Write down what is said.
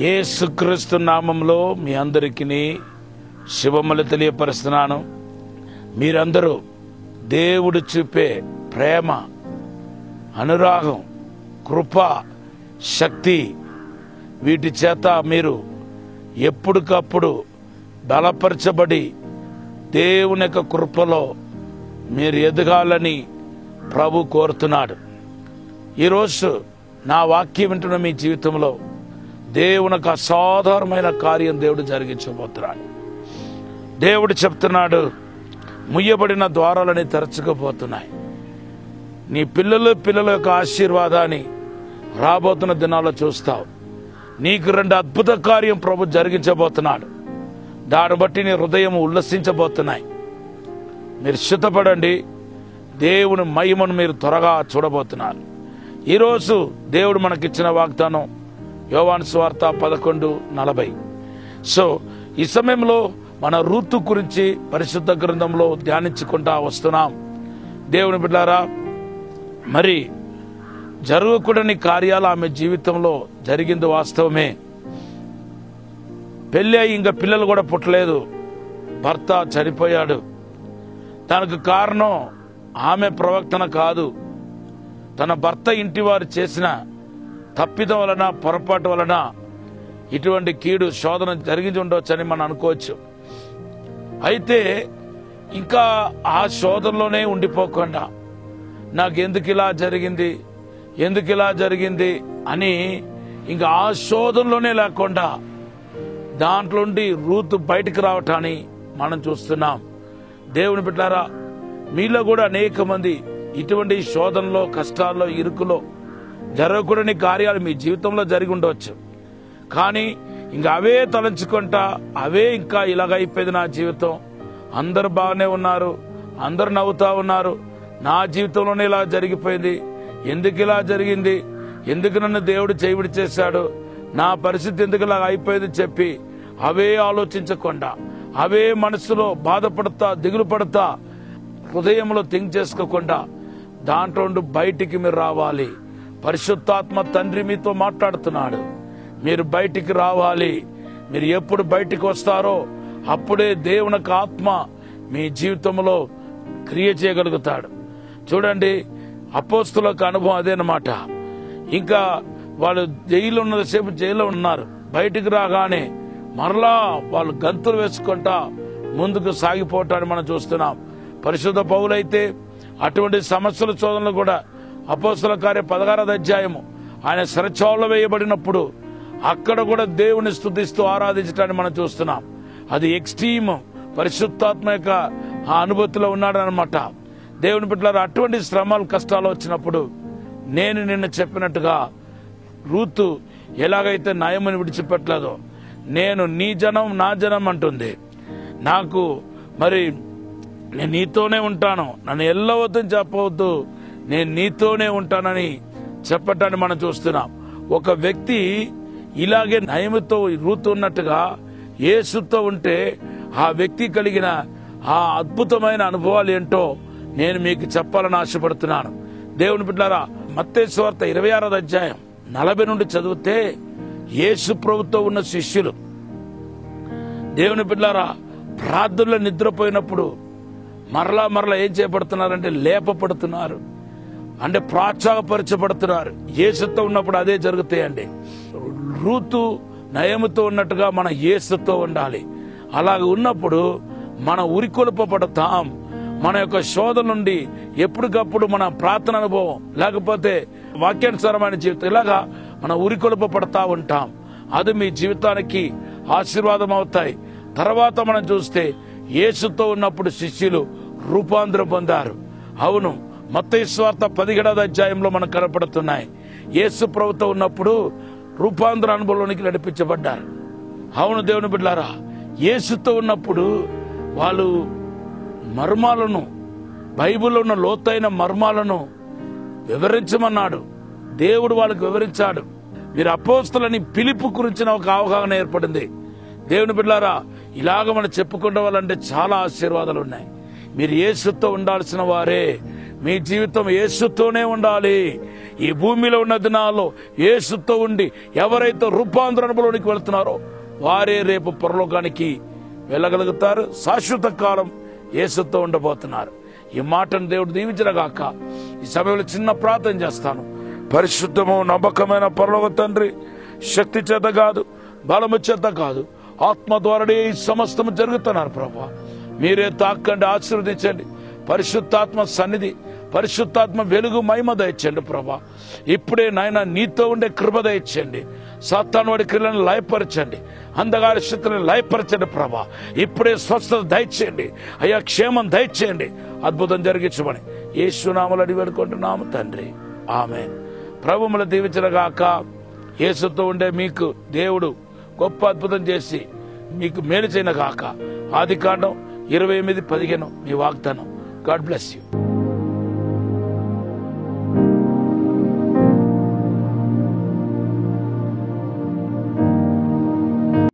యేసుక్రీస్తు నామంలో మీ అందరికీ శుభములు తెలియపరుస్తున్నాను. మీరందరూ దేవుడు చూపే ప్రేమ, అనురాగం, కృప, శక్తి వీటి చేత మీరు ఎప్పటికప్పుడు బలపరచబడి దేవుని యొక్క కృపలో మీరు ఎదగాలని ప్రభు కోరుతున్నాడు. ఈరోజు నా వాక్యం వింటున్న మీ జీవితంలో దేవునికి అసాధారణమైన కార్యం దేవుడు జరిగించబోతున్నాడు. దేవుడు చెప్తున్నాడు, ముయ్యబడిన ద్వారాలని తెరచుకోబోతున్నాయి. నీ పిల్లల యొక్క ఆశీర్వాదాన్ని రాబోతున్న దినాల్లో చూస్తావు. నీకు 2 అద్భుత కార్యం ప్రభు జరిగించబోతున్నాడు. దాన్ని బట్టి నీ హృదయం ఉల్లసించబోతున్నాయి. మీరు సిద్ధపడండి. దేవుని మహిమను మీరు త్వరగా చూడబోతున్నారు. ఈరోజు దేవుడు మనకిచ్చిన వాగ్దానం యోహాను సువార్త 11:40. సో ఈ సమయంలో మన రూతు గురించి పరిశుద్ధ గ్రంథంలో ధ్యానించుకుంటా వస్తున్నాం. దేవుని బిడ్డారా, మరి జరగకూడని కార్యాలు ఆమె జీవితంలో జరిగింది వాస్తవమే. పెళ్ళి అయి ఇంకా పిల్లలు కూడా పుట్టలేదు. భర్త చనిపోయాడు. దానికి కారణం ఆమె ప్రవర్తన కాదు, తన భర్త ఇంటి వారు చేసిన తప్పిదం వలన, పొరపాటు వలన ఇటువంటి కీడు శోధన జరిగి ఉండవచ్చని మనం అనుకోవచ్చు. అయితే ఇంకా ఆ శోధనలోనే ఉండిపోకుండా నాకు ఎందుకు ఇలా జరిగింది అని ఇంకా ఆ శోధనలోనే లేకుండా దాంట్లో నుండి రూతు బయటకు రావటాన్ని మనం చూస్తున్నాం. దేవుని బిడ్డారా, మీలో కూడా అనేక మంది ఇటువంటి శోధనలో, కష్టాల్లో, ఇరుకులో జరగకూడని కార్యాలు మీ జీవితంలో జరిగి ఉండవచ్చు. కానీ ఇంకా అవే తలంచుకుంటా ఇంకా ఇలాగైపోయింది నా జీవితం, అందరు బాగానే ఉన్నారు, అందరు నవ్వుతా ఉన్నారు, నా జీవితంలోనే ఇలా జరిగిపోయింది, ఎందుకు ఇలా జరిగింది, ఎందుకు నన్ను దేవుడు చేయవిడి చేశాడు, నా పరిస్థితి ఎందుకు ఇలా అయిపోయింది చెప్పి అవే ఆలోచించకుండా, అవే మనసులో బాధపడతా, దిగులు పడతా, హృదయంలో థింక్ చేసుకోకుండా దాంట్లో నుండి బయటికి మీరు రావాలి. పరిశుద్ధాత్మ తండ్రి మీతో మాట్లాడుతున్నాడు. మీరు బయటికి రావాలి. మీరు ఎప్పుడు బయటికి వస్తారో అప్పుడే దేవుని ఆత్మ మీ జీవితంలో క్రియ చేయగలుగుతాడు. చూడండి, అపోస్తులకు అనుభవం అదేనమాట. ఇంకా వాళ్ళు జైలు ఉన్నంతసేపు జైల్లో ఉన్నారు. బయటికి రాగానే మరలా వాళ్ళు గంతులు వేసుకుంటా ముందుకు సాగిపోవటాన్ని మనం చూస్తున్నాం. పరిశుద్ధ పౌలైతే అటువంటి సమస్యల శోధనలు కూడా అపోస్తలుల కార్యం 16వ అధ్యాయము ఆయన శరచాలలో వేయబడినప్పుడు అక్కడ కూడా దేవుని స్తుతిస్తూ ఆరాధించడాన్ని మనం చూస్తున్నాం. అది ఎక్స్ట్రీమ్ పరిశుద్ధాత్మ యొక్క ఆ అనుభూతిలో ఉన్నాడనమాట. దేవుని బిడ్డలారా, అటువంటి శ్రమలు, కష్టాలు వచ్చినప్పుడు నేను నిన్న చెప్పినట్టుగా రూతు ఎలాగైతే నయముని విడిచిపెట్టలేదో, నేను నీ జనం నా జనం అంటుంది. నాకు మరి నేను నీతోనే ఉంటాను, నన్ను ఎల్లవద్దని చెప్పవద్దు, నేను నీతోనే ఉంటానని చెప్పటాన్ని మనం చూస్తున్నాం. ఒక వ్యక్తి ఇలాగే నయముతో రూతు ఉన్నట్టుగా యేసుతో ఉంటే ఆ వ్యక్తి కలిగిన ఆ అద్భుతమైన అనుభవాలు ఏంటో నేను మీకు చెప్పాలని ఆశపడుతున్నాను. దేవుని బిడ్డలారా, మత్తయి సువార్త 26వ అధ్యాయం 40 నుండి చదివితే యేసు ప్రభుతో ఉన్న శిష్యులు, దేవుని బిడ్డలారా, ప్రార్థనలో నిద్రపోయినప్పుడు మరలా ఏం చేయబడుతున్నారంటే లేపబడుతున్నారు, అంటే ప్రోత్సాహపరచబడుతున్నారు. యేసుతో ఉన్నప్పుడు అదే జరుగుతాయండి. రూతు నయముతో ఉన్నట్టుగా మన యేసుతో ఉండాలి. అలాగ ఉన్నప్పుడు మన ఉరికొల్పబడతాం. మన యొక్క శోధన నుండి ఎప్పటికప్పుడు మన ప్రార్థన అనుభవం, లేకపోతే వాక్యానుసారమైన జీవితం, ఇలాగా మన ఉరికొల్పబడతా ఉంటాం. అది మీ జీవితానికి ఆశీర్వాదం అవుతాయి. తర్వాత మనం చూస్తే యేసుతో ఉన్నప్పుడు శిష్యులు రూపాంతరం పొందారు. అవును, మత్తయి సువార్త 17వ అధ్యాయంలో మనకు కనపడుతున్నాయి. యేసు ప్రభుతో ఉన్నప్పుడు రూపాంతర అనుభవంలోనికి నడిపించబడ్డారు. అవును దేవుని బిడ్డలారా, యేసుతో ఉన్నప్పుడు వాళ్ళు మర్మాలను, బైబిల్లో ఉన్న లోతైన మర్మాలను వివరించమన్నాడు. దేవుడు వాళ్ళకు వివరించాడు. మీరు అపోస్తలుని పిలుపు గురించిన ఒక అవగాహన ఏర్పడింది. దేవుని బిడ్డలారా, ఇలాగ మనం చెప్పుకుంటే వాళ్ళంటే చాలా ఆశీర్వాదాలు ఉన్నాయి. మీరు యేసుతో ఉండాల్సిన వారే. మీ జీవితం యేసుతోనే ఉండాలి. ఈ భూమిలో ఉన్న దినాల్లో యేసుతో ఉండి ఎవరైతే రూపాంతరణలోనికి వెళ్తున్నారో వారే రేపు పరలోకానికి వెళ్ళగలుగుతారు. శాశ్వత కాలం యేసుతో ఉండబోతున్నారు. ఈ మాటను దేవుడు దీవించగాక. ఈ సమయంలో చిన్న ప్రార్థన చేస్తాను. పరిశుద్ధము నమ్మకమైన పరలోక తండ్రి, శక్తి చేత కాదు, బలము చేత కాదు, ఆత్మ ద్వారానే ఈ సమస్తము జరుగుతున్నారు ప్రభా. మీరే తాకండి, ఆశీర్వదించండి. పరిశుద్ధాత్మ సన్నిధి, పరిశుద్ధాత్మ వెలుగు, మహిమ దయచండి ప్రభా. ఇప్పుడే నాయన నీతో ఉండే కృప దయచండి. సాతాను వాడి క్రియలను లయపరచండి, అంధకార శక్తులను లయపరచండి ప్రభా. ఇప్పుడే స్వస్థత దయచేయండి అయ్యా, క్షేమం దయచేయండి, అద్భుతం జరిగించమని యేసునామములో అడిగి వేడుకుంటున్నాము తండ్రి, ఆమేన్. ప్రభువును దీవించగాక. యేసుతో ఉండే మీకు దేవుడు గొప్ప అద్భుతం చేసి మీకు మేలు చేయనగాక. ఆదికాండం 28:15 మీ వాగ్దానం. God bless you.